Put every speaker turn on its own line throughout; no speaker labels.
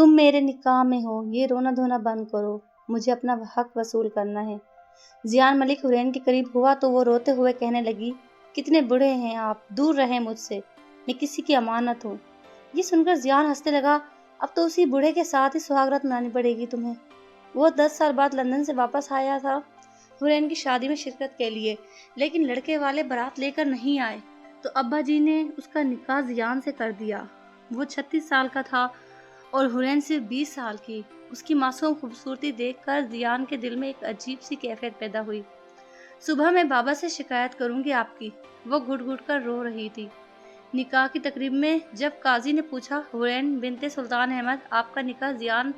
تم میرے نکاح میں ہو، یہ رونا دھونا بند کرو، مجھے اپنا حق وصول کرنا ہے۔ زیان ملک حورین کے قریب ہوا تو وہ روتے ہوئے کہنے لگی، کتنے بڑے ہیں آپ، دور رہیں مجھ سے، میں کسی کی امانت ہوں۔ یہ سن کر زیان ہنسنے لگا، اب تو اسی بوڑھے کے ساتھ ہی سہاگ رات منانی پڑے گی تمہیں۔ وہ 10 سال بعد لندن سے واپس آیا تھا حورین کی شادی میں شرکت کے لیے، لیکن لڑکے والے بارات لے کر نہیں آئے تو ابا جی نے اس کا نکاح زیان سے کر دیا۔ وہ 36 سال کا تھا اور حورین صرف 20 سال کی۔ اس کی معصوم خوبصورتی دیکھ کر زیان کے دل میں ایک عجیب سی کیفیت پیدا ہوئی۔ صبح میں بابا سے شکایت کروں گی آپ کی، وہ گھٹ گھٹ کر رو رہی تھی۔ نکاح کی تقریب میں جب قاضی نے پوچھا، حورین بنت سلطان احمد، آپ کا نکاح زیان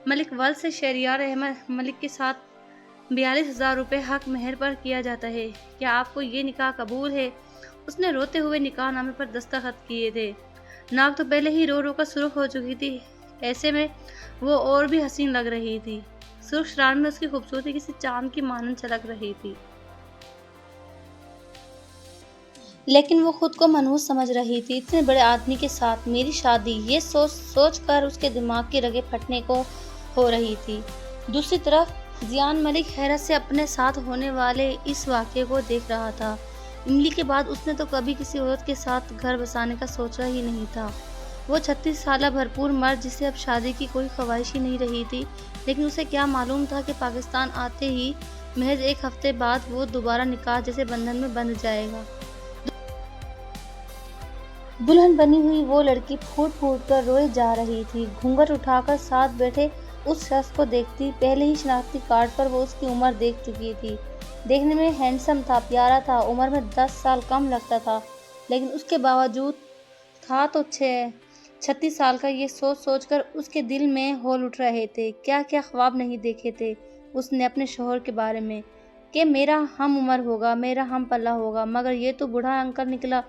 ملک ولد سے شہریار احمد ملک کے ساتھ 42,000 روپے حق مہر پر کیا جاتا ہے، کیا آپ کو یہ نکاح قبول ہے؟ اس نے روتے ہوئے نکاح نامے پر دستخط کیے تھے۔ ناک تو پہلے ہی رو رو کر سرخ ہو چکی تھی، ایسے میں وہ اور بھی حسین لگ رہی تھی۔ سرخ شرار میں اس کی خوبصورتی کسی چاند کی مانند چلک رہی تھی، لیکن وہ خود کو منحوس سمجھ رہی تھی اتنے بڑے آدمی کے ساتھ میری شادی، یہ سوچ سوچ کر اس کے دماغ کی رگیں پھٹنے کو ہو رہی تھی۔ دوسری طرف زیان ملک حیرت سے اپنے ساتھ ہونے والے اس واقعے کو دیکھ رہا تھا۔ املی کے بعد اس نے تو کبھی کسی عورت کے ساتھ گھر بسانے کا سوچا ہی نہیں تھا۔ وہ 36 سالہ بھرپور مرد جسے اب شادی کی کوئی خواہش ہی نہیں رہی تھی، لیکن اسے کیا معلوم تھا کہ پاکستان آتے ہی محض ایک ہفتے بعد وہ دوبارہ نکاح جیسے بندھن میں بندھ جائے گا۔ دلہن بنی ہوئی وہ لڑکی پھوٹ پھوٹ کر روئے جا رہی تھی۔ گھونگھٹ اٹھا کر ساتھ بیٹھے اس شخص کو دیکھتی، پہلے ہی شناختی کارڈ پر وہ اس کی عمر دیکھ چکی تھی۔ دیکھنے میں ہینڈسم تھا، پیارا تھا، عمر میں 10 سال کم لگتا تھا، لیکن اس کے باوجود تھا تو 36 سال کا۔ یہ سوچ سوچ کر اس کے دل میں ہول اٹھ رہے تھے، کیا کیا خواب نہیں دیکھے تھے اس نے اپنے شوہر کے بارے میں، کہ میرا ہم عمر ہوگا، میرا ہم پلہ ہوگا، مگر یہ تو بوڑھا انکل نکلا،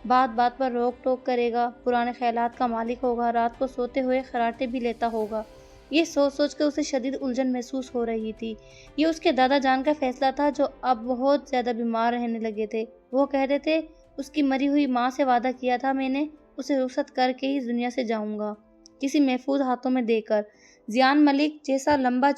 بات بات پر روک ٹوک کرے گا، پرانے خیالات کا مالک ہوگا، رات کو سوتے ہوئے خراٹے بھی لیتا ہوگا۔ یہ سوچ سوچ کر اسے شدید الجھن محسوس ہو رہی تھی۔ یہ اس کے دادا جان کا فیصلہ تھا جو اب بہت زیادہ بیمار رہنے لگے تھے۔ وہ کہتے تھے، اس کی مری ہوئی ماں سے وعدہ کیا تھا میں نے، اسے رخصت کر کے ہی اس دنیا سے جاؤں گا، کسی محفوظ ہاتھوں میں دے کر۔ زیان ملک جیسا لمبا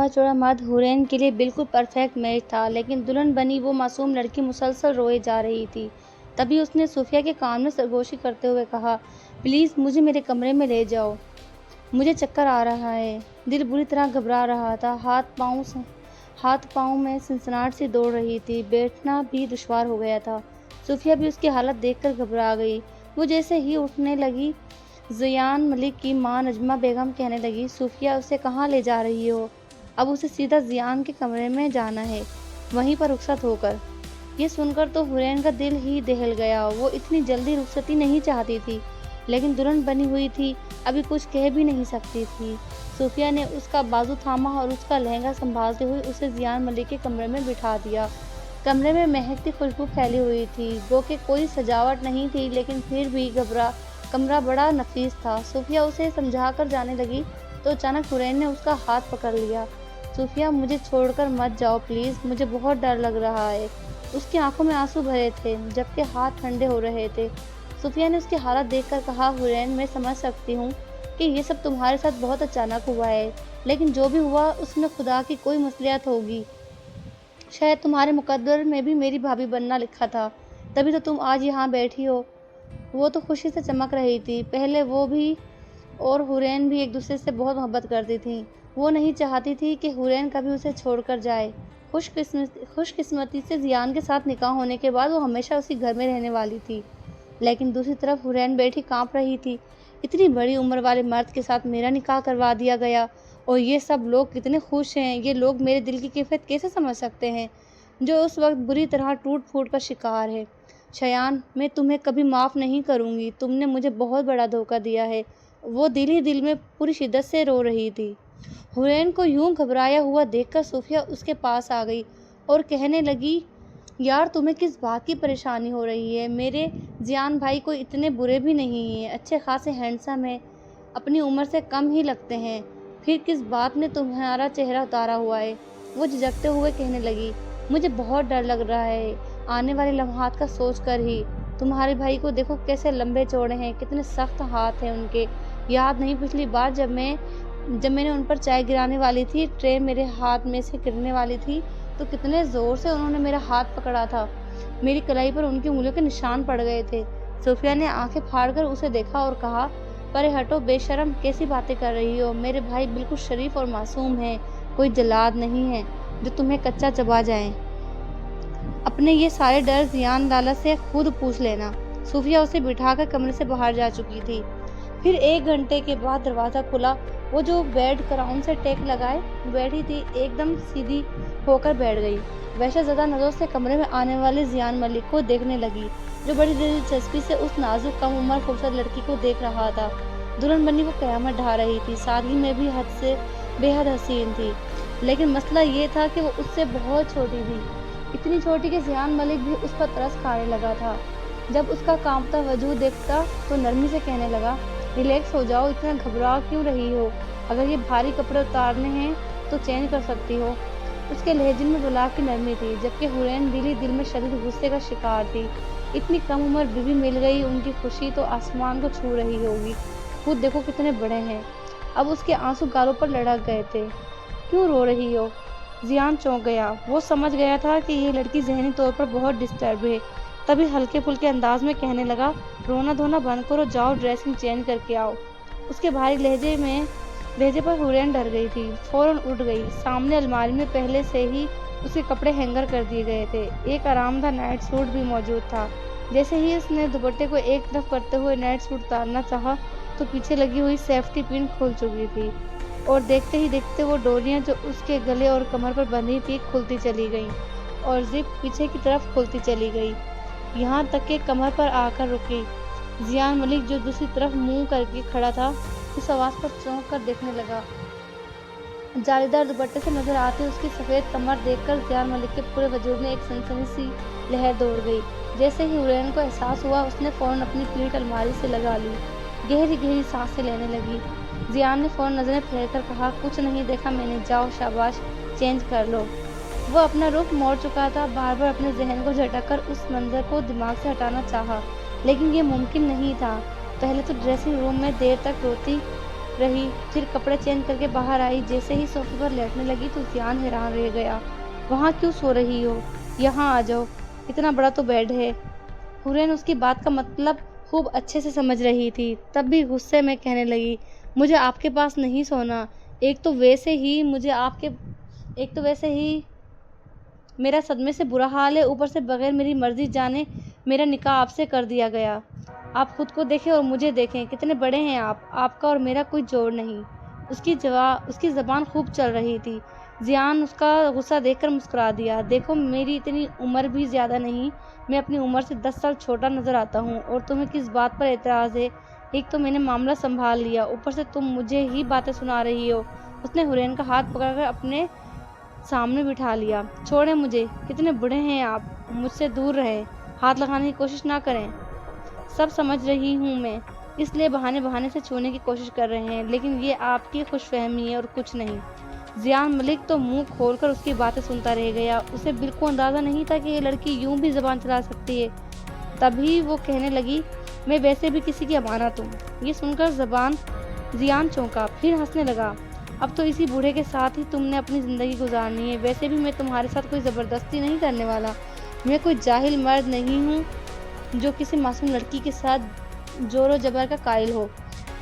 چوڑا مرد حورین کے لیے بالکل پرفیکٹ میچ تھا، لیکن دلہن بنی وہ معصوم لڑکی مسلسل روئے جا رہی تھی۔ تبھی اس نے صوفیہ کے کان میں سرگوشی کرتے ہوئے کہا، پلیز مجھے میرے کمرے میں لے جاؤ، مجھے چکر آ رہا ہے۔ دل بری طرح گھبرا رہا تھا، ہاتھ پاؤں میں سنسناہٹ سی دوڑ رہی تھی، بیٹھنا بھی دشوار ہو گیا تھا۔ صوفیہ بھی اس کی حالت دیکھ کر گھبرا گئی۔ وہ جیسے ہی اٹھنے لگی، زیان ملک کی ماں نجمہ بیگم کہنے لگی، صوفیہ اسے کہاں لے جا رہی ہو؟ اب اسے سیدھا زیان کے کمرے میں جانا ہے، وہیں پر رخصت ہو کر۔ یہ سن کر تو حورین کا دل ہی دہل گیا، وہ اتنی جلدی رخصتی نہیں چاہتی تھی، لیکن دلہن بنی ہوئی تھی، ابھی کچھ کہہ بھی نہیں سکتی تھی۔ صوفیہ نے اس کا بازو تھاما اور اس کا لہنگا سنبھالتے ہوئے اسے زیان ملک کے کمرے میں بٹھا دیا۔ کمرے میں مہکتی خوشبو پھیلی ہوئی تھی، گو کہ کوئی سجاوٹ نہیں تھی، لیکن پھر بھی کمرہ بڑا نفیس تھا۔ صوفیہ اسے سمجھا کر جانے لگی تو اچانک حورین نے اس کا ہاتھ پکڑ لیا۔ صوفیہ مجھے چھوڑ کر مت جاؤ پلیز، مجھے بہت ڈر لگ رہا ہے۔ اس کی آنکھوں میں آنسو بھرے تھے، جبکہ ہاتھ ٹھنڈے ہو رہے تھے۔ صوفیہ نے اس کی حالت دیکھ کر کہا، حورین میں سمجھ سکتی ہوں کہ یہ سب تمہارے ساتھ بہت اچانک ہوا ہے، لیکن جو بھی ہوا اس میں خدا کی کوئی مصلحت ہوگی، شاید تمہارے مقدر میں بھی میری بھابھی بننا لکھا تھا، تبھی تو تم آج یہاں بیٹھی ہو۔ وہ تو خوشی سے چمک رہی تھی، پہلے وہ بھی اور حورین بھی ایک دوسرے سے بہت محبت کرتی تھیں، وہ نہیں چاہتی تھی کہ حورین کبھی اسے چھوڑ کر جائے۔ خوش قسمتی سے زیان کے ساتھ نکاح ہونے کے بعد وہ ہمیشہ اسی گھر میں رہنے والی تھی، لیکن دوسری طرف حورین بیٹھی کانپ رہی تھی، اتنی بڑی عمر والے مرد کے ساتھ میرا نکاح کروا دیا گیا، اور یہ سب لوگ کتنے خوش ہیں، یہ لوگ میرے دل کی کیفیت کیسے سمجھ سکتے ہیں جو اس وقت بری طرح ٹوٹ پھوٹ کا شکار ہے۔ شیان، میں تمہیں کبھی معاف نہیں کروں گی، تم نے مجھے بہت بڑا دھوکہ دیا ہے۔ وہ دل ہی دل میں پوری شدت سے رو رہی تھی۔ حورین کو یوں گھبرایا ہوا دیکھ کر صوفیہ اس کے پاس آ گئی اور کہنے لگی، یار تمہیں کس بات کی پریشانی ہو رہی ہے؟ میرے زیان بھائی کوئی اتنے برے بھی نہیں ہیں، اچھے خاصے ہینڈسم ہیں، اپنی عمر سے کم ہی لگتے ہیں، پھر کس بات نے تمہارا چہرہ اتارا ہوا ہے؟ وہ جھجکتے ہوئے کہنے لگی، مجھے بہت ڈر لگ رہا ہے آنے والے لمحات کا سوچ کر ہی، تمہارے بھائی کو دیکھو کیسے لمبے چوڑے ہیں، کتنے سخت ہاتھ ہیں ان کے۔ یاد نہیں پچھلی بار جب میں نے ان پر چائے گرانے والی تھی، ٹرے میرے ہاتھ میں سے گرنے والی تھی تو کتنے زور سے انہوں نے میرا ہاتھ پکڑا تھا، میری کلائی پر ان کی انگلیوں کے نشان پڑ گئے تھے۔ صوفیہ نے آنکھیں پھاڑ کر اسے دیکھا اور کہا، پرے ہٹو بے شرم، کیسی باتیں کر رہی ہو؟ میرے بھائی بالکل شریف اور معصوم ہیں، کوئی جلاد نہیں ہے جو تمہیں کچا چبا جائیں۔ اپنے یہ سارے ڈر زیان لالا سے خود پوچھ لینا۔ صوفیہ اسے بٹھا کر کمرے سے باہر جا چکی تھی۔ پھر 1 گھنٹے کے بعد دروازہ کھلا۔ وہ جو بیڈ کراؤن سے ٹیک لگائے بیٹھی تھی ایک دم سیدھی ہو کر بیٹھ گئی۔ وحشت زدہ نظروں سے کمرے میں آنے والے زیان ملک کو دیکھنے لگی، جو بڑی دلچسپی سے اس نازک کم عمر خوبصورت لڑکی کو دیکھ رہا تھا۔ دلہن بنی وہ قیامت ڈھا رہی تھی، سادگی میں بھی حد سے بے حد حسین تھی، لیکن مسئلہ یہ تھا کہ وہ اس سے بہت چھوٹی تھی، اتنی چھوٹی کہ زیان ملک بھی اس پر ترس کھانے لگا تھا۔ جب اس کا کانپتا وجود دیکھتا تو نرمی سے کہنے لگا، ریلیکس ہو جاؤ، اتنا گھبرا کیوں رہی ہو؟ اگر یہ بھاری کپڑے اتارنے ہیں تو چینج کر سکتی ہو۔ اس کے لہجے میں گلاب کی نرمی تھی، جبکہ حورین بیلی دل میں شدید غصے کا شکار تھی۔ اتنی کم عمر بیوی مل گئی، ان کی خوشی تو آسمان کو چھو رہی ہوگی، خود دیکھو کتنے بڑے ہیں۔ اب اس کے آنسو گالوں پر لڑک گئے تھے۔ کیوں رو رہی ہو؟ زیان چونک گیا، وہ سمجھ گیا تھا کہ یہ لڑکی ذہنی طور پر بہت ڈسٹرب ہے، تبھی ہلکے پھلکے انداز میں کہنے لگا، رونا دھونا بند کرو، جاؤ ڈریسنگ چینج کر کے آؤ۔ اس کے بھاری لہجے پر حورین ڈر گئی تھی، فوراً اٹھ گئی۔ سامنے الماری میں پہلے سے ہی اس کے کپڑے ہینگر کر دیے گئے تھے، ایک آرام دہ نائٹ سوٹ بھی موجود تھا۔ جیسے ہی اس نے دوپٹے کو ایک طرف کرتے ہوئے نائٹ سوٹ اتارنا چاہا تو پیچھے لگی ہوئی سیفٹی پن کھل چکی تھی، اور دیکھتے ہی دیکھتے وہ ڈوریاں جو اس کے گلے اور کمر پر بندھی تھی کھلتی چلی گئیں، اور زپ پیچھے کی طرف کھلتی چلی گئی، یہاں تک کہ کمر پر آ کر رکی۔ زیان ملک جو دوسری طرف منہ کر کے کھڑا تھا، اس آواز پر چونک کر دیکھنے لگا۔ جالیدار دوپٹے سے نظر آتی اس کی سفید کمر دیکھ کر زیان ملک کے پورے وجود میں ایک سنسنی سی لہر دوڑ گئی۔ جیسے ہی حورین کو احساس ہوا، اس نے فوراً اپنی کلیٹ الماری سے لگا لی، گہری گہری سانسیں لینے لگی۔ زیان نے فوراً نظریں پھیر کر کہا، کچھ نہیں دیکھا میں نے، جاؤ شاباش، چینج کر لو۔ وہ اپنا رخ موڑ چکا تھا، بار بار اپنے ذہن کو جھٹک کر اس منظر کو دماغ سے ہٹانا چاہا، لیکن یہ ممکن نہیں تھا۔ پہلے تو ڈریسنگ روم میں دیر تک روتی رہی، پھر کپڑے چینج کر کے باہر آئی۔ جیسے ہی صوفے پر لیٹنے لگی تو زیان حیران رہ گیا، وہاں کیوں سو رہی ہو؟ یہاں آ جاؤ، اتنا بڑا تو بیڈ ہے۔ حورین اس کی بات کا مطلب خوب اچھے سے سمجھ رہی تھی، تب بھی غصے میں کہنے لگی، مجھے آپ کے پاس نہیں سونا، ایک تو ویسے ہی میرا صدمے سے برا حال ہے، اوپر سے بغیر میری مرضی جانے میرا نکاح آپ سے کر دیا گیا۔ آپ خود کو دیکھیں اور مجھے دیکھیں، کتنے بڑے ہیں آپ کا اور میرا کوئی جوڑ نہیں۔ اس کی زبان خوب چل رہی تھی۔ زیان اس کا غصہ دیکھ کر مسکرا دیا، دیکھو میری اتنی عمر بھی زیادہ نہیں، میں اپنی عمر سے 10 سال چھوٹا نظر آتا ہوں، اور تمہیں کس بات پر اعتراض ہے؟ ایک تو میں نے معاملہ سنبھال لیا، اوپر سے تم مجھے ہی باتیں سنا رہی ہو۔ اس نے حورین کا ہاتھ پکڑ کر اپنے سامنے بٹھا لیا۔ چھوڑیں مجھے، کتنے بڑے ہیں آپ، مجھ سے دور رہیں، ہاتھ لگانے کی کوشش نہ کریں۔ سب سمجھ رہی ہوں میں، اس لیے بہانے سے چھونے کی کوشش کر رہے ہیں، لیکن یہ آپ کی خوش فہمی ہے اور کچھ نہیں۔ زیان ملک تو منہ کھول کر اس کی باتیں سنتا رہ گیا، اسے بالکل اندازہ نہیں تھا کہ یہ لڑکی یوں بھی زبان چلا سکتی ہے۔ تبھی وہ کہنے لگی، میں ویسے بھی کسی کی امانت ہوں۔ یہ سن کر زیان چونکا، پھر ہنسنے لگا، اب تو اسی بوڑھے کے ساتھ ہی تم نے اپنی زندگی گزارنی ہے، ویسے بھی میں تمہارے ساتھ کوئی زبردستی نہیں کرنے والا، میں کوئی جاہل مرد نہیں ہوں جو کسی معصوم لڑکی کے ساتھ زور و جبر کا قائل ہو۔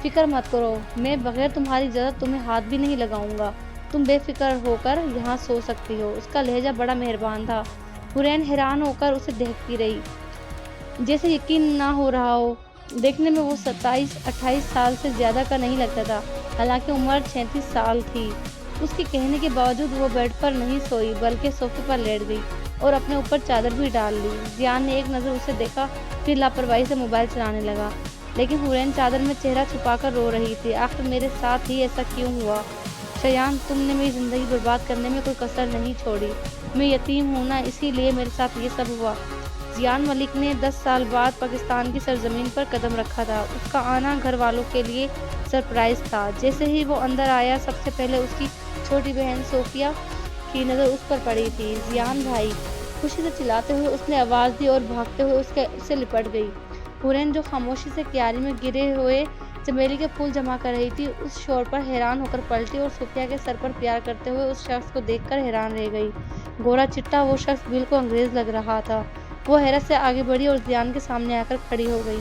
فکر مت کرو، میں بغیر تمہاری اجازت تمہیں ہاتھ بھی نہیں لگاؤں گا، تم بے فکر ہو کر یہاں سو سکتی ہو۔ اس کا لہجہ بڑا مہربان تھا۔ حورین حیران ہو کر اسے دیکھتی رہی، جیسے یقین نہ ہو رہا ہو۔ دیکھنے میں وہ 27-28 سال سے زیادہ کا نہیں لگتا تھا، حالانکہ عمر 36 سال تھی۔ اس کے کہنے کے باوجود وہ بیڈ پر نہیں سوئی، بلکہ صوفے پر لیٹ گئی اور اپنے اوپر چادر بھی ڈال لی۔ زیان نے ایک نظر اسے دیکھا، پھر لاپرواہی سے موبائل چلانے لگا، لیکن حورین چادر میں چہرہ چھپا کر رو رہی تھی، آخر میرے ساتھ ہی ایسا کیوں ہوا؟ شیان، تم نے میری زندگی برباد کرنے میں کوئی کسر نہیں چھوڑی، میں یتیم ہوں نا، اسی لیے میرے ساتھ یہ سب ہوا۔ زیان ملک نے 10 سال بعد پاکستان کی سرزمین پر قدم رکھا تھا۔ اس کا آنا گھر والوں کے لیے سرپرائز تھا۔ جیسے ہی وہ اندر آیا، سب سے پہلے اس کی چھوٹی بہن صوفیہ کی نظر اس پر پڑی تھی۔ زیان بھائی، خوشی سے چلاتے ہوئے اس نے آواز دی اور بھاگتے ہوئے اسے لپٹ گئی۔ حورین جو خاموشی سے کیاری میں گرے ہوئے چمیلی کے پھول جمع کر رہی تھی، اس شور پر حیران ہو کر پلٹی اور صوفیہ کے سر پر پیار کرتے ہوئے اس شخص کو دیکھ کر حیران رہ گئی۔ گورا چٹا وہ شخص بالکل انگریز لگ رہا تھا۔ وہ حیرت سے آگے بڑھی اور زیان کے سامنے آ کر کھڑی ہو گئی،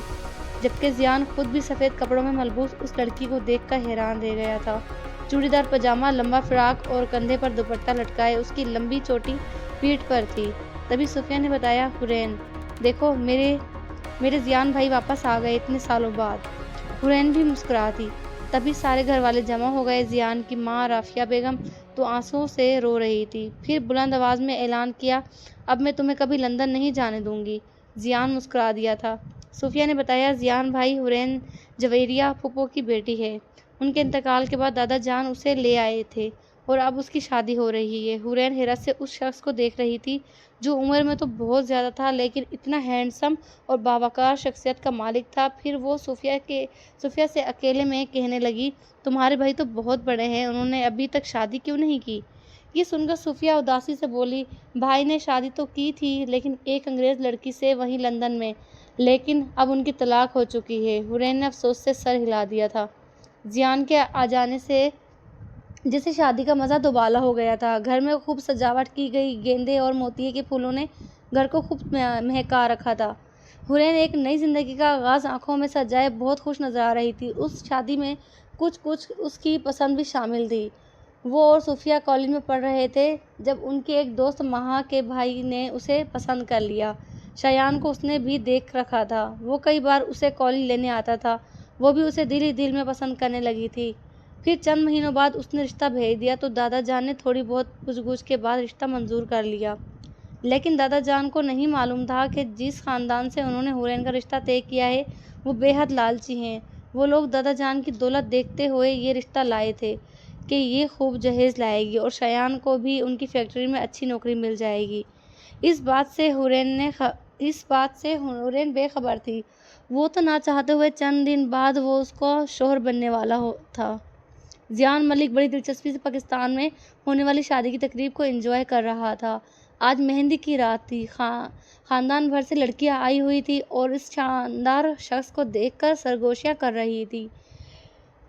جبکہ زیان خود بھی سفید کپڑوں میں ملبوس اس لڑکی کو دیکھ کر حیران رہ گیا تھا۔ چوڑی دار پاجامہ، لمبا فراق اور کندھے پر دوپٹہ لٹکائے اس کی لمبی چوٹی پیٹھ پر تھی۔ تبھی صوفیہ نے بتایا، حورین دیکھو، میرے زیان بھائی واپس آ گئے اتنے سالوں بعد۔ حورین بھی مسکرا دی۔ تبھی سارے گھر والے جمع ہو گئے۔ زیان کی ماں رافیہ بیگم تو آنسوؤں سے رو رہی تھی۔ پھر بلند آواز میں اعلان کیا، اب میں تمہیں کبھی لندن نہیں جانے دوں گی۔ زیان مسکرا دیا تھا۔ صوفیہ نے بتایا، زیان بھائی حورین جویریہ پھوپھو کی بیٹی ہے۔ ان کے انتقال کے بعد دادا جان اسے لے آئے تھے اور اب اس کی شادی ہو رہی ہے۔ حورین حیرت سے اس شخص کو دیکھ رہی تھی جو عمر میں تو بہت زیادہ تھا لیکن اتنا ہینڈسم اور باوقار شخصیت کا مالک تھا۔ پھر وہ صوفیہ سے اکیلے میں کہنے لگی، تمہارے بھائی تو بہت بڑے ہیں، انہوں نے ابھی تک شادی کیوں نہیں کی؟ یہ سن کر صوفیہ اداسی سے بولی، بھائی نے شادی تو کی تھی لیکن ایک انگریز لڑکی سے، وہیں لندن میں، لیکن اب ان کی طلاق ہو چکی ہے۔ حورین نے افسوس سے سر ہلا دیا تھا۔ زیان کے آ جانے سے جیسے شادی کا مزہ دوبالا ہو گیا تھا۔ گھر میں خوب سجاوٹ کی گئی، گیندے اور موتیے کے پھولوں نے گھر کو خوب مہکا رکھا تھا۔ حورین ایک نئی زندگی کا آغاز آنکھوں میں سجائے بہت خوش نظر آ رہی تھی۔ اس شادی میں کچھ اس کی پسند بھی شامل تھی۔ وہ اور صوفیہ کالج میں پڑھ رہے تھے جب ان کے ایک دوست مہا کے بھائی نے اسے پسند کر لیا۔ شایان کو اس نے بھی دیکھ رکھا تھا، وہ کئی بار اسے کالج لینے آتا تھا، وہ بھی اسے دل ہی دل میں پسند کرنے لگی تھی۔ پھر چند مہینوں بعد اس نے رشتہ بھیج دیا تو دادا جان نے تھوڑی بہت پوچھ گچھ کے بعد رشتہ منظور کر لیا۔ لیکن دادا جان کو نہیں معلوم تھا کہ جس خاندان سے انہوں نے حورین کا رشتہ طے کیا ہے وہ بے حد لالچی ہیں۔ وہ لوگ دادا جان کی دولت دیکھتے ہوئے یہ رشتہ لائے تھے کہ یہ خوب جہیز لائے گی اور شایان کو بھی ان کی فیکٹری میں اچھی نوکری مل جائے گی۔ اس بات سے حورین بے خبر تھی۔ وہ تو نہ چاہتے ہوئے چند دن بعد وہ اس کو شوہر بننے والا تھا۔ زیان ملک بڑی دلچسپی سے پاکستان میں ہونے والی شادی کی تقریب کو انجوائے کر رہا تھا۔ آج مہندی کی رات تھی۔ خاندان بھر سے لڑکیاں آئی ہوئی تھیں اور اس شاندار شخص کو دیکھ کر سرگوشیاں کر رہی تھیں،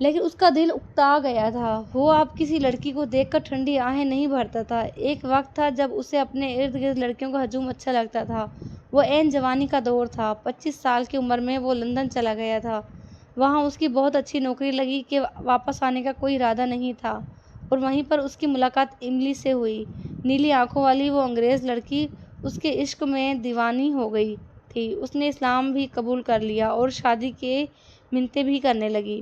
لیکن اس کا دل اکتا گیا تھا۔ وہ اب کسی لڑکی کو دیکھ کر ٹھنڈی آہیں نہیں بھرتا تھا۔ ایک وقت تھا جب اسے اپنے ارد گرد لڑکیوں کا ہجوم اچھا لگتا تھا۔ وہ عین جوانی کا دور تھا۔ 25 سال کی عمر میں وہ لندن چلا گیا تھا۔ وہاں اس کی بہت اچھی نوکری لگی کہ واپس آنے کا کوئی ارادہ نہیں تھا اور وہیں پر اس کی ملاقات املی سے ہوئی۔ نیلی آنکھوں والی وہ انگریز لڑکی اس کے عشق میں دیوانی ہو گئی تھی۔ اس نے اسلام بھی قبول کر لیا اور شادی کی منتیں بھی کرنے لگی۔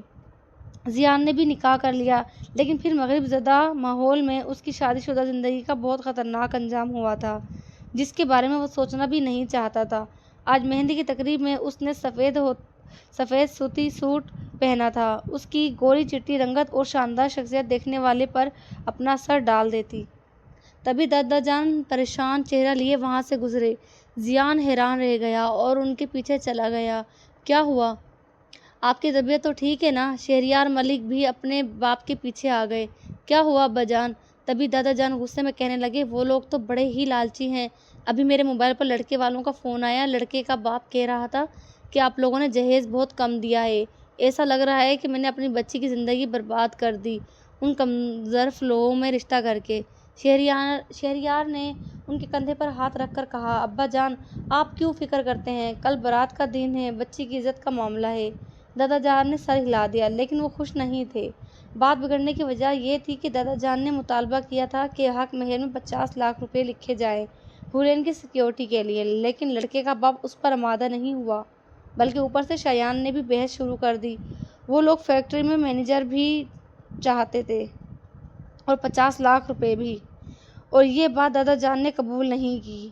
زیان نے بھی نکاح کر لیا، لیکن پھر مغرب زدہ ماحول میں اس کی شادی شدہ زندگی کا بہت خطرناک انجام ہوا تھا جس کے بارے میں وہ سوچنا بھی نہیں چاہتا تھا۔ آج مہندی کی تقریب میں اس نے سفید سوتی سوٹ پہنا تھا۔ اس کی گوری چٹی رنگت اور شاندار شخصیت دیکھنے والے پر اپنا سر ڈال دیتی۔ تبھی دادا جان پریشان چہرہ لیے وہاں سے گزرے۔ زیان حیران رہ گیا اور ان کے پیچھے چلا گیا۔ کیا ہوا؟ آپ کی طبیعت تو ٹھیک ہے نا؟ شہریار ملک بھی اپنے باپ کے پیچھے آ گئے۔ کیا ہوا ابا جان؟ تبھی دادا جان غصے میں کہنے لگے، وہ لوگ تو بڑے ہی لالچی ہیں۔ ابھی میرے موبائل پر لڑکے والوں کا فون آیا۔ لڑکے کا باپ کہہ رہا تھا کہ آپ لوگوں نے جہیز بہت کم دیا ہے، ایسا لگ رہا ہے کہ میں نے اپنی بچی کی زندگی برباد کر دی ان کمظرف لوگوں میں رشتہ کر کے۔ شہریار نے ان کے کندھے پر ہاتھ رکھ کر کہا، ابا جان آپ کیوں فکر کرتے ہیں؟ کل بارات کا دن ہے، بچی کی عزت کا معاملہ ہے۔ دادا جان نے سر ہلا دیا، لیکن وہ خوش نہیں تھے۔ بات بگڑنے کی وجہ یہ تھی کہ دادا جان نے مطالبہ کیا تھا کہ حق مہر میں 50 لاکھ روپے لکھے جائیں حورین کی سیکیورٹی کے لیے، لیکن لڑکے کا باپ اس پر آمادہ نہیں ہوا، بلکہ اوپر سے شایان نے بھی بحث شروع کر دی۔ وہ لوگ فیکٹری میں مینیجر بھی چاہتے تھے اور 50 لاکھ روپے بھی، اور یہ بات دادا جان نے قبول نہیں کی۔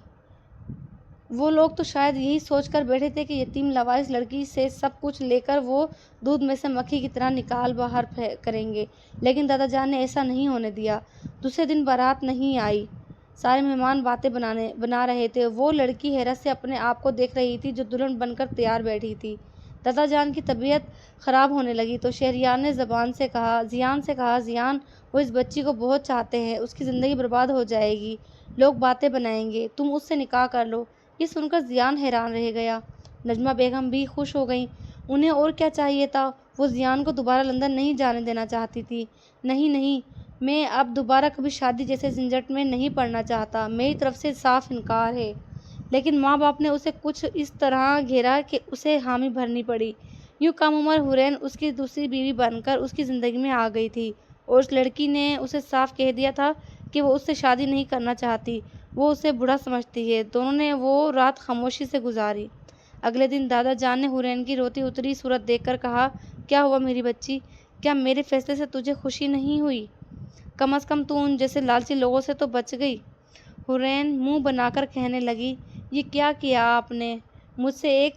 وہ لوگ تو شاید یہی سوچ کر بیٹھے تھے کہ یتیم لاوارث لڑکی سے سب کچھ لے کر وہ دودھ میں سے مکھی کی طرح نکال باہر کریں گے، لیکن دادا جان نے ایسا نہیں ہونے دیا۔ دوسرے دن بارات نہیں آئی۔ سارے مہمان باتیں بنا رہے تھے۔ وہ لڑکی حیرت سے اپنے آپ کو دیکھ رہی تھی جو دلہن بن کر تیار بیٹھی تھی۔ دادا جان کی طبیعت خراب ہونے لگی تو شہریار نے زیان سے کہا زیان وہ اس بچی کو بہت چاہتے ہیں، اس کی زندگی برباد ہو جائے گی، لوگ باتیں بنائیں گے، تم اس سے نکاح کر لو۔ یہ سن کر زیان حیران رہ گیا۔ نجمہ بیگم بھی خوش ہو گئیں۔ انہیں اور کیا چاہیے تھا؟ وہ زیان کو دوبارہ لندن نہیں جانے دینا چاہتی تھی۔ نہیں، میں اب دوبارہ کبھی شادی جیسے جھنجٹ میں نہیں پڑنا چاہتا، میری طرف سے صاف انکار ہے۔ لیکن ماں باپ نے اسے کچھ اس طرح گھیرا کہ اسے حامی بھرنی پڑی۔ یوں کم عمر حورین اس کی دوسری بیوی بن کر اس کی زندگی میں آ گئی تھی اور اس لڑکی نے اسے صاف کہہ دیا تھا کہ وہ اس سے شادی نہیں کرنا چاہتی، وہ اسے بڑھا سمجھتی ہے۔ دونوں نے وہ رات خاموشی سے گزاری۔ اگلے دن دادا جان نے حورین کی روتی اتری صورت دیکھ کر کہا، کیا ہوا میری بچی؟ کیا میرے فیصلے سے تجھے خوشی نہیں ہوئی؟ کم از کم تو ان جیسے لالچی لوگوں سے تو بچ گئی۔ حورین منہ بنا کر کہنے لگی، یہ کیا کیا آپ نے مجھ سے؟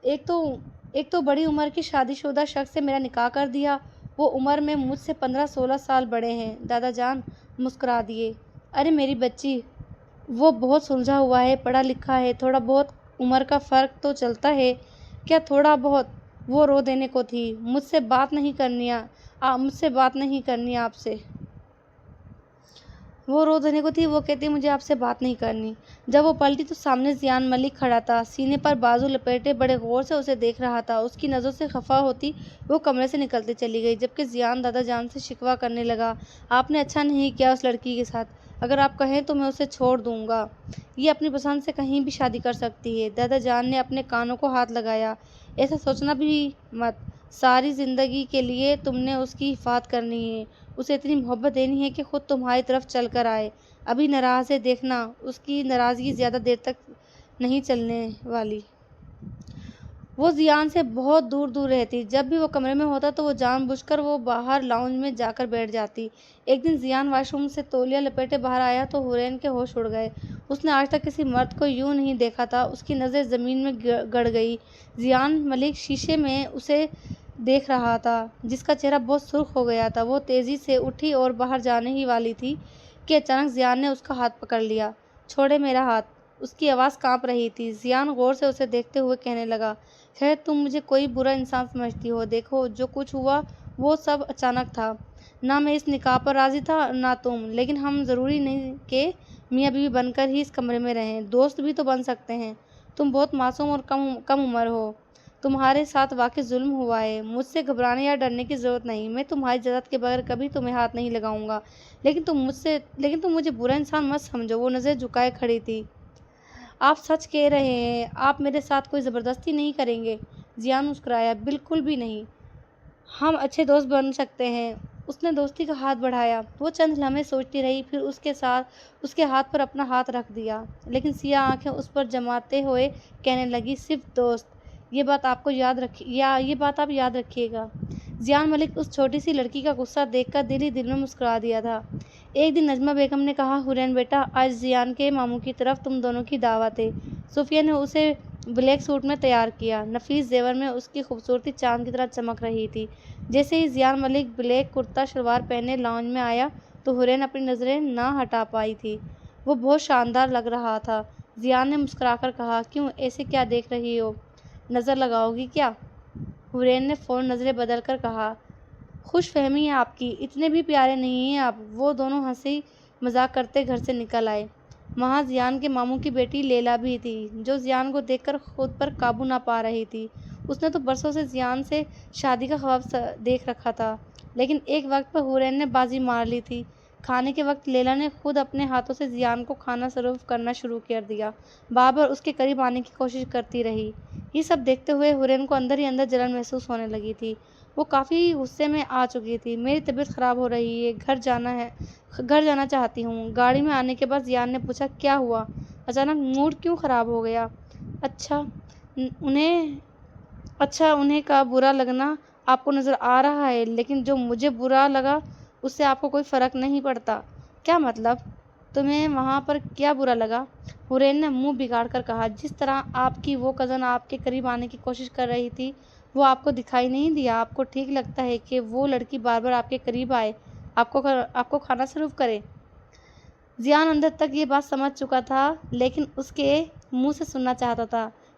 ایک تو بڑی عمر کی شادی شدہ شخص سے میرا نکاح کر دیا، وہ عمر میں مجھ سے 15-16 سال بڑے ہیں۔ دادا جان مسکرا دیے۔ ارے میری بچی، وہ بہت سلجھا ہوا ہے، پڑھا لکھا ہے، تھوڑا بہت عمر کا فرق تو چلتا ہے، کیا تھوڑا بہت؟ وہ رو دینے کو تھی، مجھ سے بات نہیں کرنی آپ سے۔ وہ رو دینے کو تھی، وہ کہتی مجھے آپ سے بات نہیں کرنی۔ جب وہ پلٹی تو سامنے زیان ملک کھڑا تھا، سینے پر بازو لپیٹے بڑے غور سے اسے دیکھ رہا تھا۔ اس کی نظروں سے خفا ہوتی وہ کمرے سے نکلتی چلی گئی، جبکہ زیان دادا جان سے شکوہ کرنے لگا، آپ نے اچھا نہیں کیا اس لڑکی کے ساتھ، اگر آپ کہیں تو میں اسے چھوڑ دوں گا، یہ اپنی پسند سے کہیں بھی شادی کر سکتی ہے۔ دادا جان نے اپنے کانوں کو ہاتھ لگایا، ایسا سوچنا بھی مت، ساری زندگی کے لیے تم نے اس کی حفاظت کرنی ہے، اسے اتنی محبت دینی ہے کہ خود تمہاری طرف چل کر آئے۔ ابھی ناراض ہے، دیکھنا اس کی ناراضگی زیادہ دیر تک نہیں چلنے والی۔ وہ زیان سے بہت دور رہتی، جب بھی وہ کمرے میں ہوتا تو وہ جان بوجھ کر وہ باہر لاؤنج میں جا کر بیٹھ جاتی۔ ایک دن زیان واش روم سے تولیہ لپیٹے باہر آیا تو حورین کے ہوش اڑ گئے۔ اس نے آج تک کسی مرد کو یوں نہیں دیکھا تھا۔ اس کی نظریں زمین میں گڑ گئی۔ زیان ملک شیشے میں اسے دیکھ رہا تھا، جس کا چہرہ بہت سرخ ہو گیا تھا۔ وہ تیزی سے اٹھی اور باہر جانے ہی والی تھی کہ اچانک زیان نے اس کا ہاتھ پکڑ لیا۔ چھوڑے میرا ہاتھ، اس کی آواز کانپ رہی تھی۔ زیان غور سے اسے دیکھتے ہوئے کہنے لگا، خیر تم مجھے کوئی برا انسان سمجھتی ہو، دیکھو جو کچھ ہوا وہ سب اچانک تھا، نہ میں اس نکاح پر راضی تھا نہ تم، لیکن ہم ضروری نہیں کہ میاں بیوی بن کر ہی اس کمرے میں رہیں، دوست بھی تو بن سکتے ہیں۔ تم بہت معصوم اور کم عمر ہو، تمہارے ساتھ واقعی ظلم ہوا ہے، مجھ سے گھبرانے یا ڈرنے کی ضرورت نہیں، میں تمہاری اجازت کے بغیر کبھی تمہیں ہاتھ نہیں لگاؤں گا، لیکن تم مجھے برا انسان مت سمجھو۔ وہ نظریں جھکائے کھڑی تھی۔ آپ سچ کہہ رہے ہیں، آپ میرے ساتھ کوئی زبردستی نہیں کریں گے؟ زیان مسکرایا، بالکل بھی نہیں، ہم اچھے دوست بن سکتے ہیں۔ اس نے دوستی کا ہاتھ بڑھایا۔ وہ چند لمحے سوچتی رہی، پھر اس کے ہاتھ پر اپنا ہاتھ رکھ دیا، لیکن سیاہ آنکھیں اس پر جماتے ہوئے کہنے لگی، صرف دوست، یہ بات آپ یاد رکھیے گا۔ زیان ملک اس چھوٹی سی لڑکی کا غصہ دیکھ کر دل ہی دل میں مسکرا دیا تھا۔ ایک دن نجمہ بیگم نے کہا، حورین بیٹا، آج زیان کے ماموں کی طرف تم دونوں کی دعوت ہے۔ صوفیہ نے اسے بلیک سوٹ میں تیار کیا، نفیس زیور میں اس کی خوبصورتی چاند کی طرح چمک رہی تھی۔ جیسے ہی زیان ملک بلیک کرتا شلوار پہنے لاؤنج میں آیا تو حورین اپنی نظریں نہ ہٹا پائی تھی، وہ بہت شاندار لگ رہا تھا۔ زیان نے مسکرا کر کہا، کیوں ایسے کیا دیکھ رہی ہو، نظر لگاؤ گی کیا؟ حورین نے فوراً نظریں بدل کر کہا، خوش فہمی ہے آپ کی، اتنے بھی پیارے نہیں ہیں آپ۔ وہ دونوں ہنسی مذاق کرتے گھر سے نکل آئے۔ وہاں زیان کے ماموں کی بیٹی لیلا بھی تھی، جو زیان کو دیکھ کر خود پر قابو نہ پا رہی تھی۔ اس نے تو برسوں سے زیان سے شادی کا خواب دیکھ رکھا تھا، لیکن ایک وقت پر حورین نے بازی مار لی تھی۔ کھانے کے وقت لیلا نے خود اپنے ہاتھوں سے زیان کو کھانا سرو کرنا شروع کر دیا، بار بار اس کے قریب آنے کی کوشش کرتی رہی۔ یہ سب دیکھتے ہوئے حورین کو اندر ہی اندر جلن محسوس ہونے لگی تھی۔ وہ کافی غصے میں آ چکی تھی۔ میری طبیعت خراب ہو رہی ہے، گھر جانا چاہتی ہوں۔ گاڑی میں آنے کے بعد زیان نے پوچھا، کیا ہوا، اچانک موڈ کیوں خراب ہو گیا؟ اچھا انہیں کا برا لگنا آپ کو نظر آ رہا ہے، لیکن جو مجھے برا لگا اس سے آپ کو کوئی فرق نہیں پڑتا۔ کیا مطلب؟ تمہیں وہاں پر کیا برا لگا؟ حورین نے منہ بگاڑ کر کہا، جس طرح آپ کی وہ کزن آپ کے قریب آنے کی کوشش کر رہی تھی، وہ آپ کو دکھائی نہیں دیا؟ آپ کو ٹھیک لگتا ہے کہ وہ لڑکی بار بار آپ کے قریب آئے، آپ کو کھانا سرو کرے؟ زیان اندر تک یہ بات سمجھ چکا تھا، لیکن اس کے منہ سے سننا چاہتا تھا۔